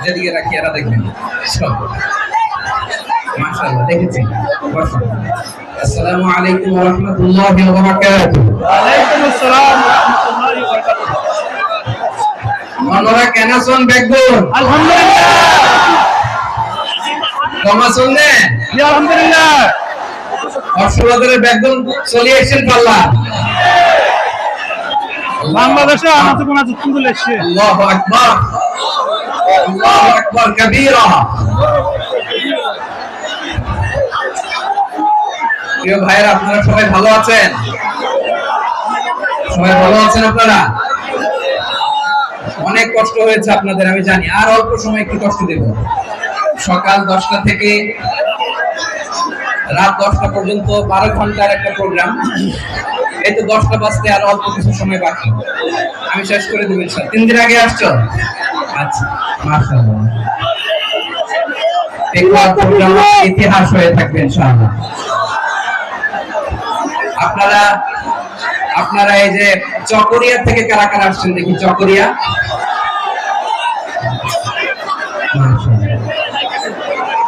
যেদিকে রাখি এরা দেখবেন সব মাশাআল্লাহ দেখেছি। আসসালামু আলাইকুম ওয়া রাহমাতুল্লাহি ওয়া বারাকাতুহু। ওয়া আলাইকুম আসসালাম ওয়া রাহমাতুল্লাহি ওয়া বারাকাতুহু। মনোরা কেন শুন বেগুন? আলহামদুলিল্লাহ। কমা শুননে? জি আলহামদুলিল্লাহ। অসুরাদের বেগুন চলে এসেছেন পাল্লা। বাংলাদেশে আমাদের কোন যুদ্ধ এসেছে। আল্লাহু আকবার। আল্লাহু আকবার কবীরা। প্রিয় ভাইরা, আপনারা সবাই ভালো আছেন? সবাই ভালো আছেন আপনারা? অনেক কষ্ট হয়েছে আপনাদের আমি জানি, আর অল্প সময় একটু কষ্ট দেব। সকাল 10টা থেকে রাত 10টা পর্যন্ত 12 ঘন্টার একটা প্রোগ্রাম। এই তো 10টা বাজতে আর অল্প কিছু সময় বাকি, আমি শেষ করে দেব ইনশাআল্লাহ। 3 দিন আগে আসছো? আচ্ছা, মাশাআল্লাহ। এই প্রোগ্রাম ইতিহাস হয়ে থাকবে ইনশাআল্লাহ। আপনারা এই যে চকরিয়া থেকে কারা কারা আসছেন দেখি? চকরিয়া,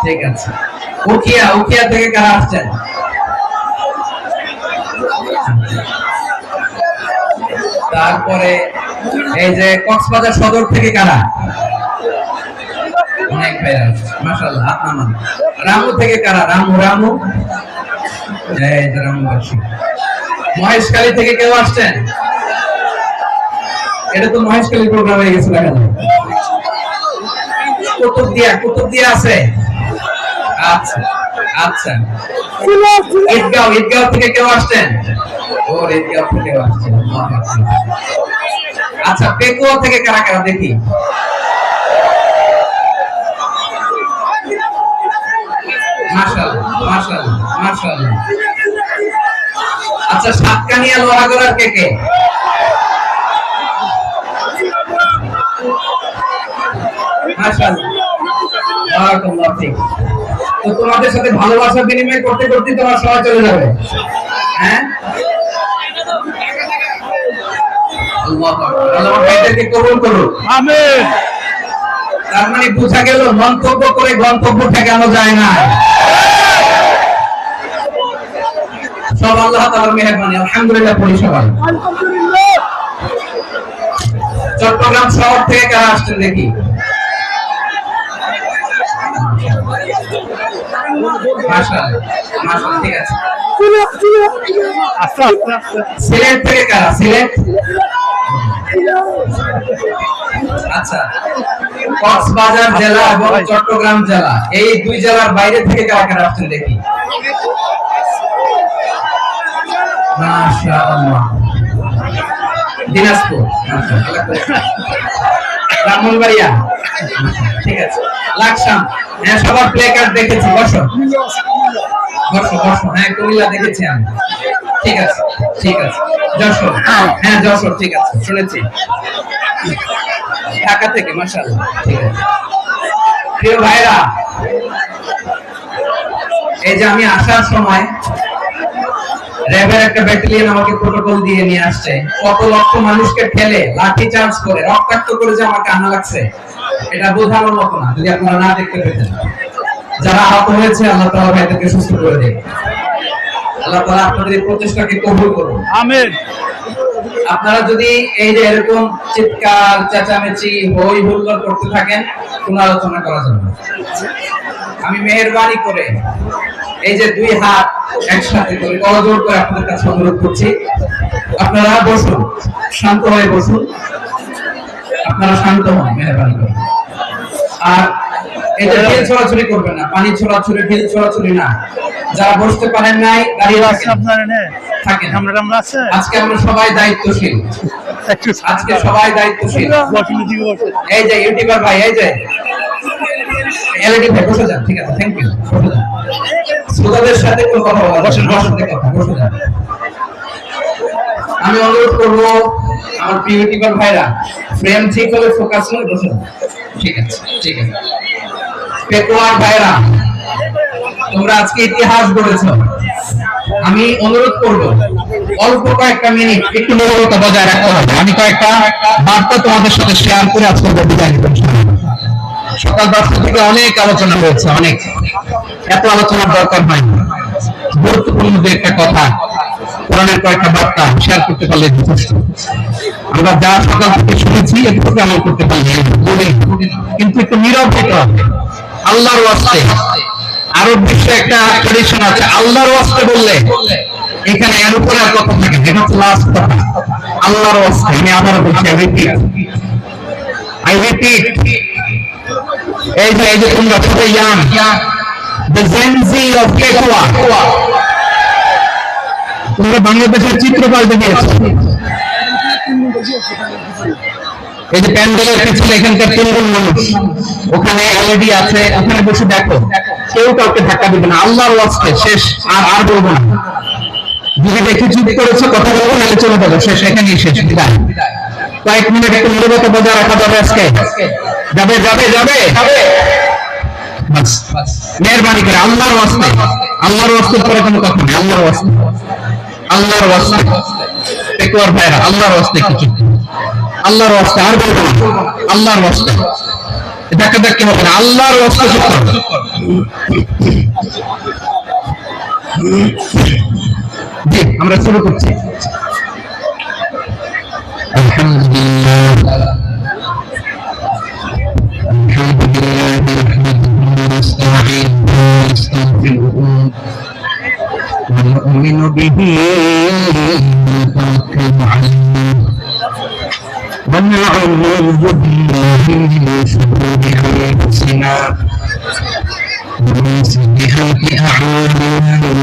ঠিক আছে। উখিয়া থেকে কারা আসছেন? তারপরে এই যে কক্সবাজার সদর থেকে কারা? অনেক ভাইরা মাশাআল্লাহ। আপনার রামু থেকে কারা? রামু এই যে রামুবাসী। মহেশখালী থেকে কেউ আসছেন? এটা তো মহেশখালী প্রোগ্রাম হয়ে গেছে দেখা যায়। কুতুবদিয়া আছে? আচ্ছা আচ্ছা। ঈদগাঁও থেকে কেউ আসছেন? ও ঈদগাঁও থেকে আসছেন। আচ্ছা, পেকুয়া থেকে কারা কারা দেখি? মাশাআল্লাহ মাশাআল্লাহ মাশাআল্লাহ। আচ্ছা, সাতকানিয়া লোহাগড়ার কে কে? মাশাআল্লাহ বারাকাল্লাহু ফিক। তো তোমাদের সাথে ভালোবাসা বিনিময় করতে করতে তোমার সময় চলে যাবে। হ্যাঁ, আল্লাহু আকবার। আল্লাহ ভাইদেরকে কবুল করুন, আমিন। তার মানে বোঝা গেল মন্তব্য করে গন্তব্য ঠেকানো যায় না। সব আল্লাহ তাআলার মেহেরবানি। আলহামদুলিল্লাহ পড়ি সবাই। আলহামদুলিল্লাহ। চট্টগ্রাম শহর থেকে কারা আসছেন দেখি? মাশাআল্লাহ মাশাআল্লাহ, ঠিক আছে। আচ্ছা আচ্ছা। সিলেট থেকে কারা? সিলেট, আচ্ছা। কক্সবাজার জেলা এবং চট্টগ্রাম জেলা, এই দুই জেলার বাইরে থেকে কারা কারা আসছেন দেখি? মাশাআল্লাহ। দিনাজপুর, ব্রাহ্মণবাড়িয়া, ঠিক আছে। লাকসাম, হ্যাঁ সবার প্লে কার্ড দেখেছি। বসো। হ্যাঁ কুমিল্লা দেখেছি আমি, ঠিক আছে ঠিক আছে। যশোর, হ্যাঁ যশোর, ঠিক আছে শুনেছি। ঢাকা থেকে, মাশাআল্লাহ, ঠিক আছে। প্রিয় ভাইরা, এই যে আমি আসার সময় র্যাবের একটা ব্যাটালিয়ন আমাকে প্রোটোকল দিয়ে নিয়ে আসছে। কত লক্ষ মানুষকে ফেলে লাঠি চার্জ করে রক্তাক্ত করে যে আমাকে আনা লাগছে, এটা বোঝানোর মতো না যদি আপনারা না দেখতে পেতেন। যারা আহত হয়েছে আল্লাহ তাআলা ভাইদেরকে সুস্থ করে দেন। আল্লাহ তাআলা আপনাদের এই প্রচেষ্টাকে কবুল করুন, আমিন। আপনারা যদি এই যে এরকম চিৎকার চেঁচামেচি হই হুল্লোড় করতে থাকেন, কোনো আলোচনা করা যাবে না। আমি মেহেরবানি করে এই যে দুই হাত একসাথে করে করজোড় করে আপনাদের কাছে অনুরোধ করছি, আপনারা বসুন, শান্ত হয়ে বসুন। আপনারা শান্ত হন মেহেরবানি করে। আর এই যে ঢিল ছোড়াছুড়ি করবেন না, পানি ছোড়াছুড়ি, ঢিল ছোড়াছুড়ি না। যারা বসতে পারেন নাই দাঁড়িয়ে থাকেন। আজকে আমরা সবাই দায়িত্বশীল, আজকে সবাই দায়িত্বশীল। এই যে ইউটিউবার ভাই, এই যে এলইডি ভাই, বসে যান, ঠিক আছে, থ্যাংক ইউ, বসে যান। শ্রোতাদের সাথে কোনো কথা বলা, বসেন, বসে যান। আমি অনুরোধ করবো আমার প্রিয় ইউটিউবার ভাইরা, ফ্রেম ঠিক হলে ফোকাস হলে বসে যান, ঠিক আছে ঠিক আছে। পেটোয়ার ভাইরা, তোমরা আজকে ইতিহাস গড়েছ। আমি অনুরোধ করব অল্প কয়েকটা মিনিট একটু নীরবতা বজায় রাখতে হবে। আমি কয়েকটা বার্তা তোমাদের সাথে শেয়ার করে আজকে বিদায় নিব। সকাল 10টা থেকে অনেক আলোচনা হয়েছে, অনেক, এত আলোচনার দরকার হয়নি। গুরুত্বপূর্ণ দু একটা কথা, কোরআনের কয়েকটা বার্তা শেয়ার করতে পারলে যথেষ্ট। আমরা যা সকাল থেকে শুনেছি এটুকু আমল করতে পারলে, কিন্তু একটু নীরব হতে হবে। আল্লাহর ওয়াস্তে, আরব বিশ্বে একটা ট্রেডিশন আছে, আল্লাহর ওয়াস্তে বললে এখানে এর উপরে আর কথা থাকে, এটা হচ্ছে লাস্ট কথা। আল্লাহর ওয়াস্তে, আমি আবারও বলছি, I repeat, এই যে তোমরা সবাই young, the Gen Z of Kekwa, তোমরা বাংলাদেশের চিত্র পাল্টে দিয়েছো। এই যে প্যান্ডেলের পিছনে এখানকার 3 জন মানুষ, ওখানে এলইডি আছে, ওখানে বসে দেখো, কেউ কাউকে ধাক্কা দিবে না। আল্লাহর ওয়াস্তে, শেষ, আর বলবো না। যদি দেখে চুপ করেছো, কথা বলবো, নাহলে চলে যাবো, শেষ, এখানেই শেষ, বিদায়। কয়েক মিনিট একটু নীরবতা বজায় রাখা যাবে আজকে? যাবে যাবে যাবে বাস, মেহরবানি করে আল্লাহর ওয়াস্তে, আল্লাহর ওয়াস্তে পরে কোনো কথা নেই, আল্লাহর ওয়াস্তে, আল্লাহর ওয়াস্তে, একবার ভাইরা, আল্লাহর ওয়াস্তে কিছু, আল্লাহর ওয়াস্তে, আর বলবো না, আল্লাহর ওয়াস্তে, ধাক্কা ধাক্কি হবে না, আল্লাহর ওয়াস্তে চুপ করো। জি, আমরা শুরু করছি। আলহামদুলিল্লাহ, আলহামদুলিল্লাহ নাহমাদুহু ওয়া নাস্তাঈনুহু ওয়া নাস্তাগফিরুহু ওয়া নু'মিনু বিহি ওয়া নতাওয়াক্কালু আলাইহি ওয়া না'উযু বিল্লাহি মিন শুরুরি আনফুসিনা ওয়া মিন sayyi'ati a'malina man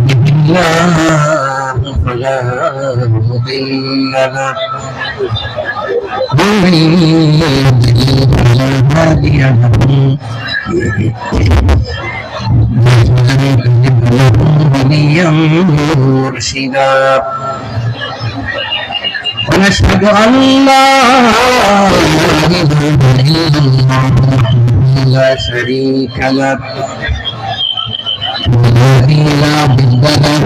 yahdihillahu fala mudilla lahu ومن يضلل فلا هادي له ولم تجد له وليا مرشدا ونشهد أن لا إله إلا الله لا شريك له والذي لا ضد له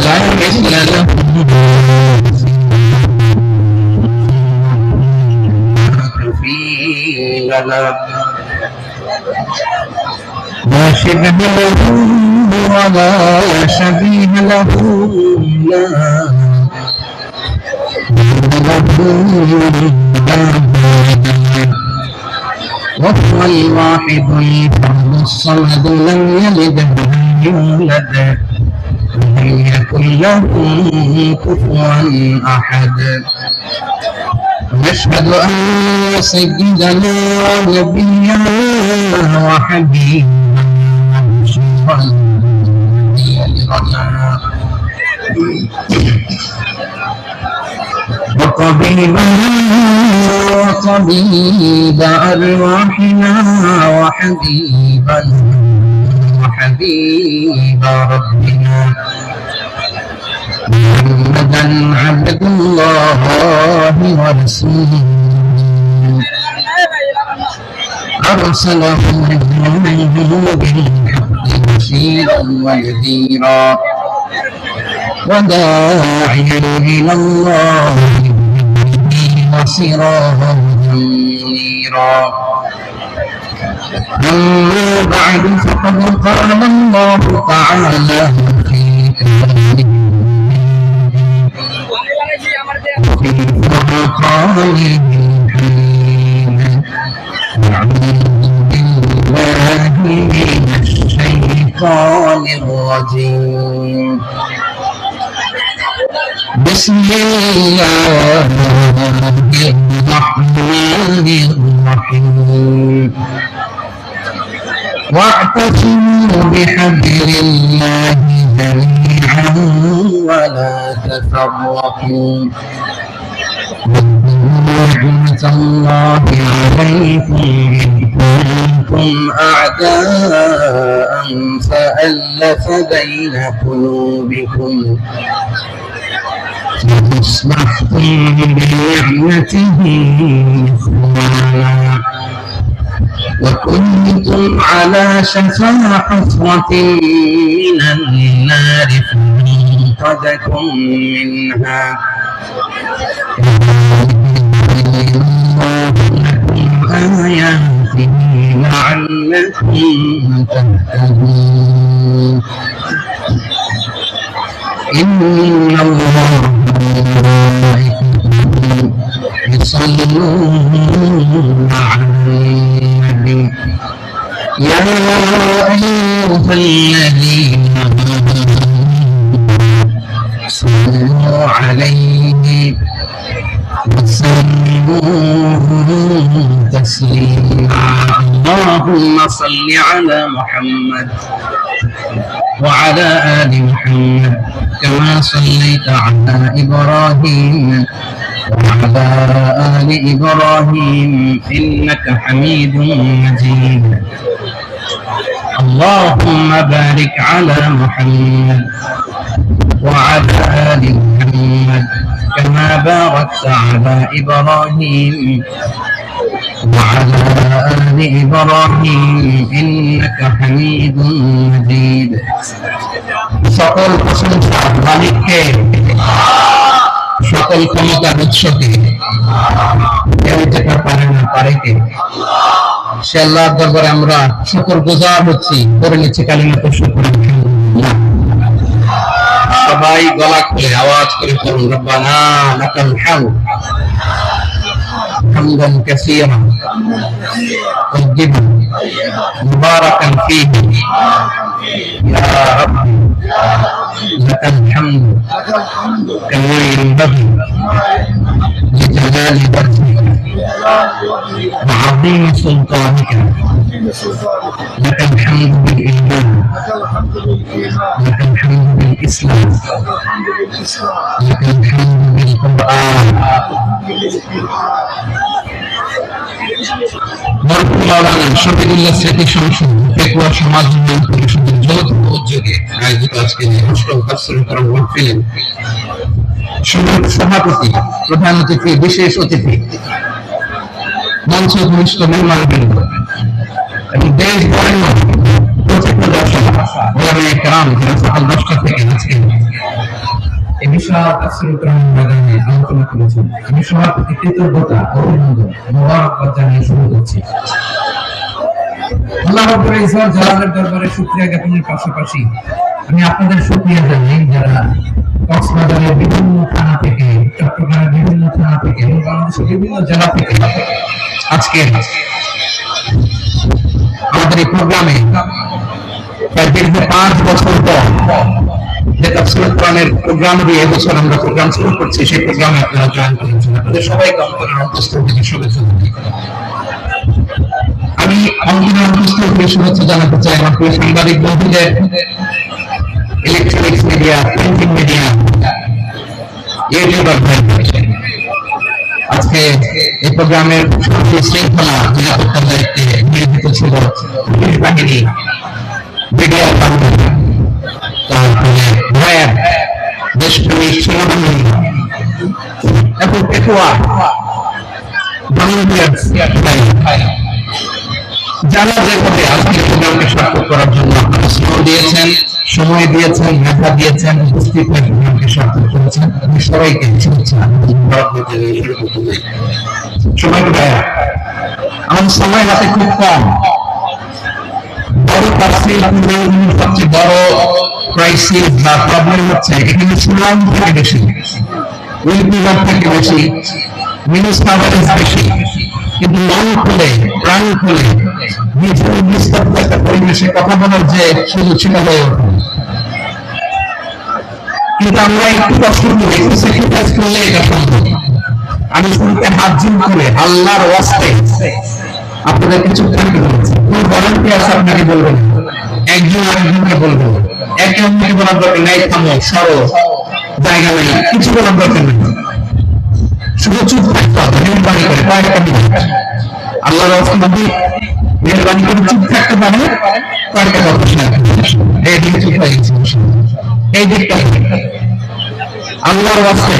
لا مثل له لا شبه له ولا شبيه له وهو الواحد الفرد الصمد لم يلد ولم يولد ولم يكن له كفوا أحد نشهد أن سيدنا ونبينا وحبيبنا وطبيبنا وطبيب أرواحنا وحبيبنا وحبيب ربنا محمدا عبد الله ورسوله أرسله بالحق بشيرا ونذيرا وداعيا إلى الله وسراجا منيرا أما بعد فقد قال الله تعالى في كلامه في فرقانه الحميد أعوذ بالله من الشيطان الرجيم بسم الله الرحمن الرحيم واعتصموا بحبل الله جميعا ولا تفرقوا نعمة الله عليكم إذ كنتم أعداء فألف بين قلوبكم فأصبحتم بنعمته إخوانا وكنتم على شفا حفرة من النار فأنقذكم منها آياته لعلكم تهتدون إن الله وملائكته يصلون على النبي يا أيها الذين آمنوا صلوا عليه وسلموا تسليما اللهم صل على محمد وعلى آل محمد كما صليت على إبراهيم وعلى آل إبراهيم إنك حميد مجيد اللهم بارك على محمد وعلى آل محمد كما باركت على إبراهيم وعلى آل إبراهيم إنك حميد مجيد সকল প্রশংসা মালিককে সকল ক্ষমতার উৎসকে কেউ যেটা পারে না পারে কে সে আল্লাহর দরবারে আমরা শুকরগুজার হচ্ছি করে নিচ্ছি কালিমাতুল শুকর সবাই গলা খুলে আওয়াজ করে বলুন রব্বানা লাকাল হামদ হামদান কাসীরা তাইয়িবান মুবারাকান ফীহি ইয়া রাব্বি লাকাল হামদ কামা ইয়ানবাগি লিজালালি ওয়াজহিকা وعظيم سلطانك لك الحمد بالإيمان لك الحمد بالإسلام لك الحمد بالقرآن শফিকুল্লাহ স্মৃতি সংসদ পেকুয়া সমাজ উন্নয়ন পরিষদের যৌথ উদ্যোগে আয়োজিত আজকে অষ্টম তাফসীরুল কোরআন মাহফিলে সভাপতি প্রধান অতিথি বিশেষ অতিথি মঞ্চ ঘনিষ্ঠ মেহমানবৃন্দ এবং দেশ বরেণ্য প্রচিত দর্শক ওলামায়ে কেরাম যারা সকাল 10টা থেকে আজকে এই বিশাল তাফসীরুল কোরআন ময়দানে আলোচনা করেছেন আমি সভাপতি কৃতজ্ঞতা অভিনন্দন মোবারকবাদ জানিয়ে শুরু করছি আল্লাহ রাব্বুল ইজ্জত জালালের দরবারে শুকরিয়া জ্ঞাপনের পাশাপাশি আমি আপনাদের শুকরিয়া জানাই যারা কক্সবাজারের বিভিন্ন থানা থেকে চট্টগ্রামের বিভিন্ন থানা থেকে এবং বাংলাদেশের বিভিন্ন জেলা থেকে আজকে আমাদের এই প্রোগ্রামে প্রায় দীর্ঘ 5 বছর পর যে তাফসীরুল কোরআনের প্রোগ্রাম দিয়ে এবছর আমরা প্রোগ্রাম শুরু করছি সেই প্রোগ্রামে আপনারা জয়েন করেছেন আপনাদের সবাইকে অন্তরের অন্তঃস্থল থেকে শুভেচ্ছা জানাই আমি অন্তরের অন্তঃস্থল থেকে শুভেচ্ছা জানাতে চাই আমার প্রিয় সাংবাদিক বন্ধুদের electronics media printing media YouTuber ভাইদের আজকে এই প্রোগ্রামের শৃঙ্খলা নিরাপত্তার দায়িত্বে নিয়োজিত ছিল পুলিশ বাহিনী মিডিয়া বাহিনী তারপরে র্যাব দেশপ্রেমী সেনাবাহিনী এবং পেকুয়া ভলান্টিয়ার্স যারা যেভাবে আজকে প্রোগ্রামকে সার্থক করার জন্য আপনারা শ্রম দিয়েছেন সময় দিয়েছেন মেধা দিয়েছেন উপস্থিত হয়ে প্রোগ্রামকে সার্থক করেছেন আমি সবাইকে শুভেচ্ছা সবাইকে ভাইয়া আমার সময় হাতে খুব কম বড় তাফসীর সবচেয়ে বড় ক্রাইসিস বা প্রবলেম হচ্ছে এখানে সুনাম থেকে বেশি উইকিপিডিয়া থেকে বেশি নিউজ কভারেজ বেশি কিন্তু মন খুলে প্রাণ খুলে নিজের নিস্তব্ধ একটা পরিবেশে কথা বলার যে সুযোগ ছিল হয়ে ওঠে কিন্তু আমরা একটু কষ্ট করে একটু স্যাক্রিফাইস করলে এটা সম্ভব আমি শুরুতে হাত জোর করে আল্লাহর ওয়াস্তে আপনাদের কিছু থাকতে বলছি কোন ভলান্টিয়ার্স আপনাকে বলবেন একজন আরেকজনকে বলবেন একে অন্যকে বলার দরকার নাই থামো সরো জায়গা নেই কিছু বলার দরকার নেই শুধু চুপ থাকতে হবে মেহরবানি করে কয়েকটা মিনিট আল্লাহর ওয়াস্তে যদি মেহরবানি করে চুপ থাকতে পারে কয়েকটা কথা শোনা এই দিকে চুপ হয়ে গেছে এই দিকটা আল্লাহর ওয়াস্তে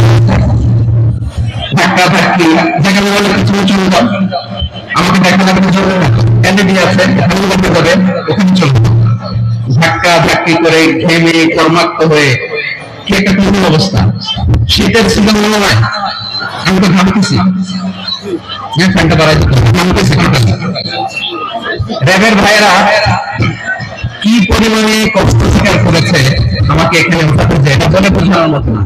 ধাক্কা ধাক্কি যেখানে বলে কিছু চলে যাও আমাকে দেখা লাগবে চলবে না এলইডি আছে ভালো করতে যাবে ওখানে চলবে ধাক্কা ধাক্কি করে ঘেমে কর্মাক্ত হয়ে কি একটা কঠিন অবস্থা শীতের সিজন মনে হয় আমি তো ঘামতেছি, ফ্যানটা বাড়াই দিতে ঘামতেছি। র্যাবের ভাইয়েরা কি পরিমাণে কষ্ট স্বীকার করেছে আমাকে এখানে ওঠাতে যে এটা বলে বোঝানোর মতো না।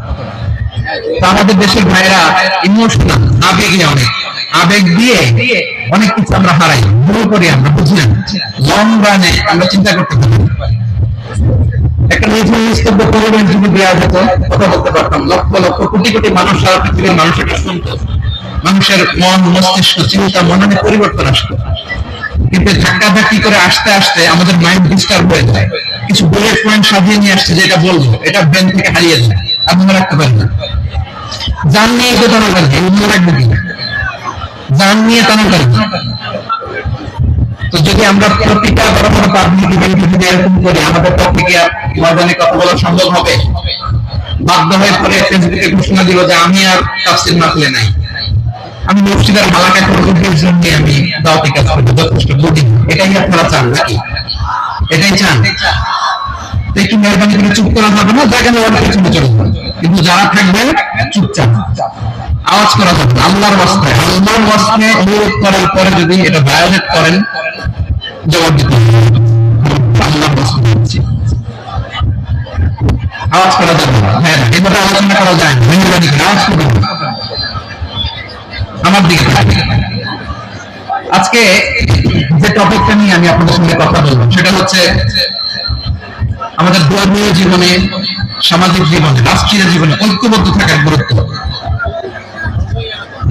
তো আমাদের দেশের ভাইয়েরা ইমোশনাল, আবেগে অনেক, আবেগ দিয়ে অনেক কিছু আমরা হারাই, ভুল করি, আমরা বুঝি না। লং রানে আমরা চিন্তা করতে পারি, একটা নিস্তব্ধ পরিবেশ যদি দেওয়া যেত, কথা বলতে পারতাম, লক্ষ লক্ষ কোটি কোটি মানুষ সারা পৃথিবীর মানুষ এটা শুনতো, মানুষের মন মস্তিষ্ক চিন্তা মননে পরিবর্তন আসতো। কিন্তু ধাক্কা ধাক্কি করে আসতে আসতে আমাদের মাইন্ড ডিস্টার্ব হয়ে যায়। কিছু বুলেট পয়েন্ট সাজিয়ে নিয়ে আসছে, যেটা বলবো এটা ব্রেন থেকে হারিয়ে যায়, আর মনে রাখতে পারি না। জান নিয়ে তো টানা কাজ, মনে রাখবো কিনা, জান নিয়ে টানা কাজ। তো যদি আমরা প্রতিটা বড় বড় পাবলিক ইভেন্টে যদি এরকম করি, আমাদের পক্ষে কি আর ময়দানে কথা বলা সম্ভব হবে? বাধ্য হয়ে পরে ফেসবুকে ঘোষণা দিল যে আমি আর তাফসীর মাহফিলে নাই, আমি মসজিদের হালাকা কর্মীদের জন্য আমি দাওয়াতি কাজ করব, যথেষ্ট বুঝি। এটাই আপনারা চান নাকি? এটাই চান? তো একটু মেহরবানি করে চুপ করা যাবে না, জায়গা নেওয়ার পেছনে চলে যাবে, কিন্তু যারা থাকবে চুপচাপ, আওয়াজ করা যাবে না। আল্লাহর ওয়াস্তে, আল্লাহর ওয়াস্তে অনুরোধ করার পরে যদি এটা ভায়োলেট করেন, জবাব দিতে হবে। আল্লাহর ওয়াস্তে বলছি, আওয়াজ করা যাবে না। হ্যাঁ, এভাবে আলোচনা করা যায় না, মেহরবানি করে আওয়াজ করবেন না। আমার দিকে আজকে যে টপিকটা নিয়ে আমি আপনাদের সঙ্গে কথা বলবো, সেটা হচ্ছে আমাদের ধর্মীয় জীবনে, সামাজিক জীবনে, রাষ্ট্রীয় জীবনে ঐক্যবদ্ধ থাকার গুরুত্ব,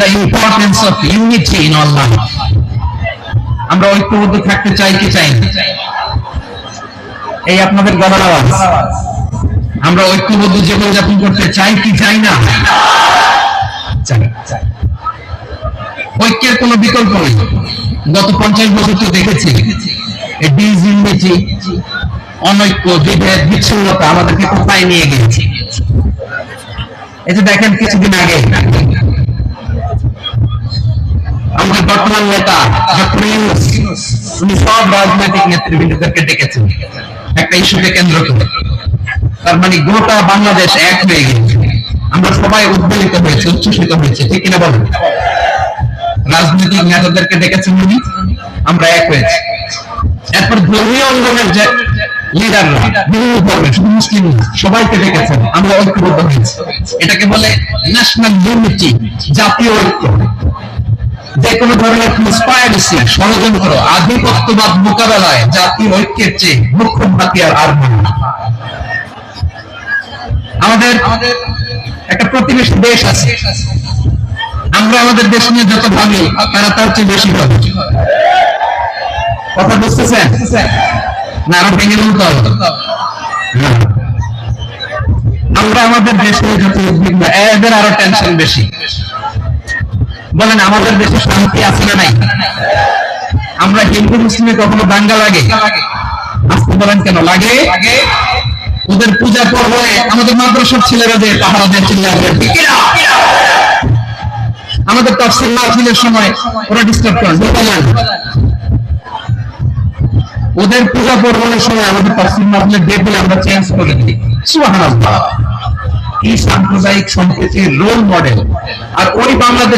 the importance of unity in all life। আমরা ঐক্যবদ্ধ থাকতে চাই কি চাই না? এই আপনাদের গলার আওয়াজ। আমরা ঐক্যবদ্ধ জীবনযাপন করতে চাই কি চাই না? চাই। ঐক্যের কোন বিকল্প নেই। গত 50 বছর তো দেখেছি এই ডিসইউনিটি, অনৈক্য, বিভেদ, বিচ্ছিন্নতা আমাদেরকে কোথায় নিয়ে গিয়েছে। এই যে দেখেন কিছুদিন আগে আমাদের বর্তমান নেতা ডক্টর ইউনূস, উনি সব রাজনৈতিক নেতৃবৃন্দদেরকে ডেকেছেন একটা ইস্যুকে কেন্দ্র করে। তার মানে গোটা বাংলাদেশ এক হয়ে গেছে। আমরা সবাই উদ্বেলিত হয়েছে, উচ্ছ্বসিত হয়েছে, ঠিক কিনা বলেন? রাজনৈতিক নেতাদেরকে ডেকেছেন উনি, আমরা এক হয়েছি। এরপর ধর্মীয় অঙ্গনের যে লিডাররা, বিভিন্ন ধর্মের, শুধু মুসলিম না, সবাইকে ডেকেছেন, আমরা ঐক্যবদ্ধ হয়েছি। এটাকে বলে ন্যাশনাল ইউনিটি, জাতীয় ঐক্য। যে কোনো ধরনের কনস্পাইরেসি, ষড়যন্ত্র, আধিপত্যবাদ মোকাবেলায় জাতীয় ঐক্যের চেয়ে মুখ্য হাতিয়ার আর নেই। আমাদের একটা প্রতিবেশী দেশ আছে, আমরা আমাদের দেশ নিয়ে যত ভাবি, তারা তার চেয়ে বেশি ভাবে। কথা বুঝতেছেন না? আরো ভেঙে বলতে হবে। আমরা আমাদের দেশ নিয়ে যত উদ্বিগ্ন, এদের আরো টেনশন বেশি। বলেন আমাদের দেশে শান্তি আছে না নাই? আমরা হিন্দু মুসলিমে কখনো দাঙ্গা লাগে? আসতে বলেন কেন লাগে? ওদের পূজা পর্বে আমাদের মাদ্রাসার ছেলেরা যে পাহারা দিয়ে চিল্লাবে, আমাদের তাফসীর মাহফিলের সময় ওরা ডিস্টার্ব করেন, ওদের পূজা পর্বণের সময় আমাদের তাফসীর মাহফিলের ডেট আমরা চেঞ্জ করে দিই। সুবহানাল্লাহ, কি সাম্প্রদায়িক সম্প্রীতির রোল মডেল। আর ওই বাংলাদেশ